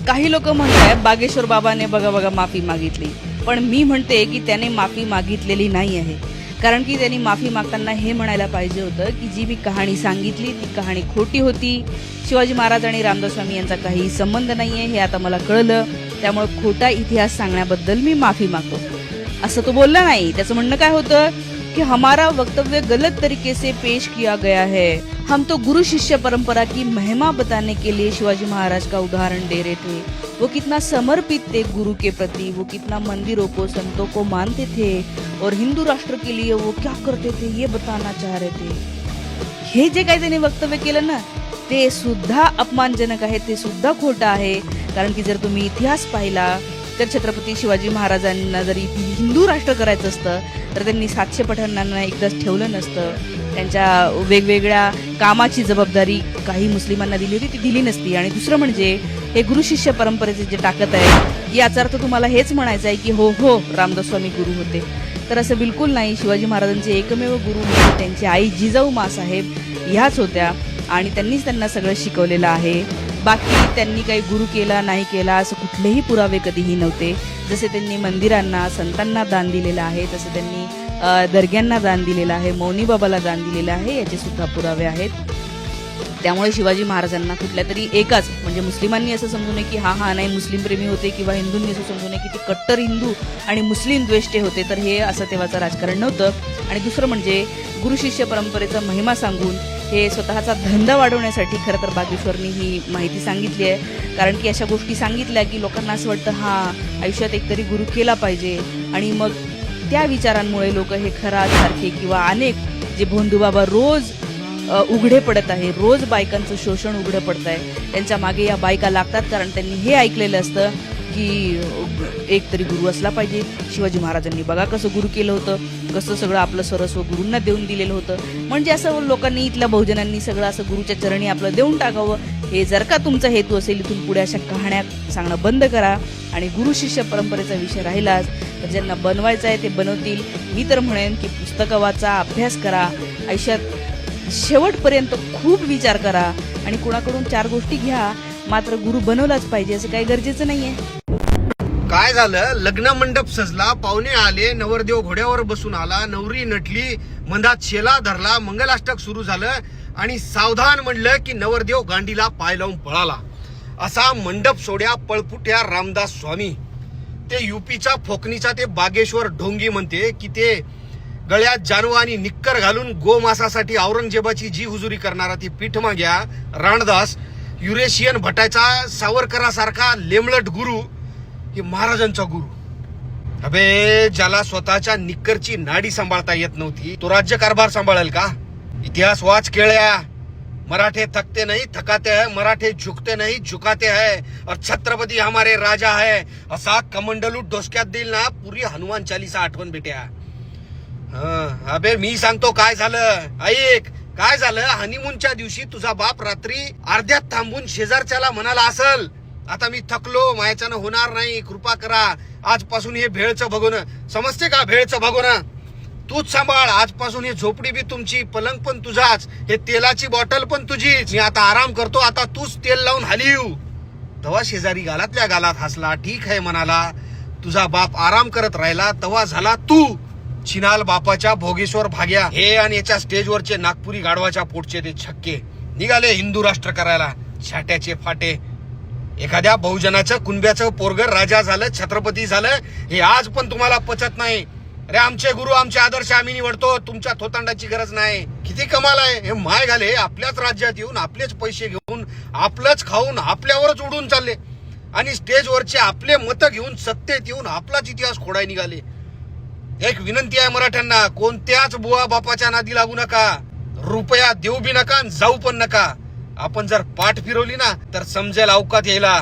काही लोक म्हणतात बागेश्वर बाबाने बघा बघा माफी मागितली, पण मी म्हणते की त्याने माफी मागितलेली नाही आहे. कारण की त्यांनी माफी मागताना हे म्हणायला पाहिजे होतं की जी मी कहाणी सांगितली ती कहाणी खोटी होती. शिवाजी महाराज आणि रामदास स्वामी यांचा काही संबंध नाहीये हे आता मला कळलं, त्यामुळे खोटा इतिहास सांगण्याबद्दल मी माफी मागतो असं तो बोलला नाही. त्याचं म्हणणं काय होतं कि हमारा वक्तव्य गलत तरीके से पेश किया गया है. हम तो गुरु शिष्य परंपरा की महिमा बताने के लिए शिवाजी महाराज का उदाहरण दे रहे थे. वो कितना समर्पित थे गुरु के प्रति, वो कितना मंदिरों को संतों को मानते थे और हिंदू राष्ट्र के लिए वो क्या करते थे ये बताना चाह रहे थे. हे जे काही त्यांनी वक्तव्य केलं ना ते सुद्धा अपमानजनक आहे, ते सुद्धा खोटं आहे. कारण की जर तुम्ही इतिहास पाहिला तर छत्रपती शिवाजी महाराजांना जरी हिंदू राष्ट्र करायचं असतं तर त्यांनी 700 पठाणांना एकदाच ठेवलं नसतं. त्यांच्या वेगवेगळ्या कामाची जबाबदारी काही मुस्लिमांना दिली होती ती दिली नसती. आणि दुसरं म्हणजे हे गुरु शिष्य परंपरेचे जे ताकद आहे याचा अर्थ तुम्हाला हेच म्हणायचं आहे की हो हो रामदास स्वामी गुरु होते, तर असं बिलकुल नाही. शिवाजी महाराजांचे एकमेव गुरु म्हणजे त्यांची आई जिजाऊ माँसाहेब ह्याच होत्या आणि त्यांनीच त्यांना सगळं शिकवलेलं आहे. बाकी त्यांनी काही गुरु केला नाही केला असं कुठलेही पुरावे कधीही नव्हते. जसे त्यांनी मंदिरांना संतांना दान दिलेलं आहे, तसे त्यांनी दर्ग्यांना दान दिलेलं आहे, मौनी बाबाला दान दिलेलं आहे, याचे सुद्धा पुरावे आहेत. त्यामुळे शिवाजी महाराजांना कुठल्या तरी एकाच म्हणजे मुस्लिमांनी असं समजू नये की हा नाही मुस्लिम प्रेमी होते किंवा हिंदूंनी असं समजू नये की ते कट्टर हिंदू आणि मुस्लिम द्वेष्टे होते, तर हे असं तेव्हाचं राजकारण नव्हतं. आणि दुसरं म्हणजे गुरु शिष्य परंपरेचा महिमा सांगून हे स्वतःचा धंदा वाढवण्यासाठी खरं तर बागेश्वरनी ही माहिती सांगितली आहे. कारण की अशा गोष्टी सांगितल्या की लोकांना असं वाटतं आयुष्यात एकतरी गुरु केला पाहिजे आणि मग त्या विचारांमुळे लोक हे खरात सारखे किंवा अनेक जे भोंदूबाबा रोज उघडे पडत आहे, रोज बायकांचं शोषण उघडं पडत आहे, त्यांच्या मागे या बायका लागतात. कारण त्यांनी हे ऐकलेलं असतं की एक तरी गुरु असला पाहिजे. शिवाजी महाराजांनी बघा कसं गुरु केलं होतं, कसं सगळं आपलं सर्वस्व गुरूंना देऊन दिलेलं होतं. म्हणजे असं लोकांनी इथल्या बहुजनांनी सगळं असं गुरुच्या चरणी आपलं देऊन टाकावं. हे जर का तुमचा हेतू असेल इथून पुढे अशा कहाण्या सांगणं बंद करा. आणि गुरु शिष्य परंपरेचा विषय राहिलाच तर ज्यांना बनवायचं आहे ते बनवतील. मी तर म्हणेन की पुस्तकं वाचा, अभ्यास करा, आयुष्यात शेवटपर्यंत खूप विचार करा आणि कुणाकडून 4 गोष्टी घ्या, मात्र गुरु बनवलाच पाहिजे असं काही गरजेचं नाहीये. काय झालं, लग्न मंडप सजला, पाहुणे आले, नवरदेव घोड्यावर बसून आला, नवरी नटली, मंदात शेला धरला, मंगलाष्टक सुरू झालं आणि सावधान म्हणलं की नवरदेव गांडीला पाय लावून पळाला. असा मंडप सोड्या पळपुट्या रामदास स्वामी. ते युपीचा फोकणीचा ते बागेश्वर ढोंगी म्हणते की ते गळ्यात जानू आणि निक्कर घालून गोमासासाठी औरंगजेबाची जी हुजुरी करणारा ती पीठमाग्या रामदास युरेशियन भटाचा सावरकरासारखा लेमलट गुरु हे महाराजांचा गुरु. अबे ज्याला स्वतःच्या निक्करची नाडी सांभाळता येत नव्हती तो राज्यकारभार सांभाळेल का? इतिहास वाच केळ्या. मराठे थकते नहीं थकाते हैं, मराठे झुकते नहीं झुकाते हैं और छत्रपती हमारे राजा है असा कमंडलू डोसक्यात देईल ना पुरी हनुमान चालीसा आठवण भेट्या. अबे मी सांगतो काय झालं ऐक. काय झालं, हनीमूनच्या दिवशी तुझा बाप रात्री अर्ध्यात थांबून शेजारच्याला म्हणाला असल आता मी थकलो, मायाच्यानं होणार नाही, कृपा करा, आजपासून हे भेळचं भगोनं. समजते का भेळचं भगोनं? तूच सांभाळ, आजपासून ही झोपडी बी तुमची, पलंग पण तुझाच, हे तेलाची बॉटल पण तुझीच. मी आता आराम करतो, आता तूच तेल लावून हालीव. तेव्हा शेजारी गालातल्या गालात हसला. ठीक आहे म्हणाला. तुझा बाप आराम करत राहिला तेव्हा झाला तू चिनाल बापाच्या भोगेश्वर भाग्या. हे आणि याच्या स्टेजवरचे नागपुरी गाढवाच्या पोटचे ते छक्के निघाले हिंदू राष्ट्र करायला. छाट्याचे फाटे. एखाद्या बहुजनाचं कुणब्याचं पोरगर राजा झालं, छत्रपती झालं, हे आज पण तुम्हाला पचत नाही. अरे आमचे गुरु, आमचे आदर्श आम्ही निवडतो, तुमच्या थोतांडाची गरज नाही. किती कमाल आहे. हे माय घाले आपल्याच राज्यात येऊन आपलेच पैसे घेऊन आपलंच खाऊन आपल्यावरच उडून चालले आणि स्टेजवरचे आपले मत घेऊन सत्तेत येऊन आपलाच इतिहास खोडाय निघाले. एक विनंती आहे मराठ्यांना, कोणत्याच बुवा बापाच्या नादी लागू नका, रुपया देऊ बी नका, जाऊ पण नका. आपण जर पाठ फिरवली ना तर समजेल अवकात यायला.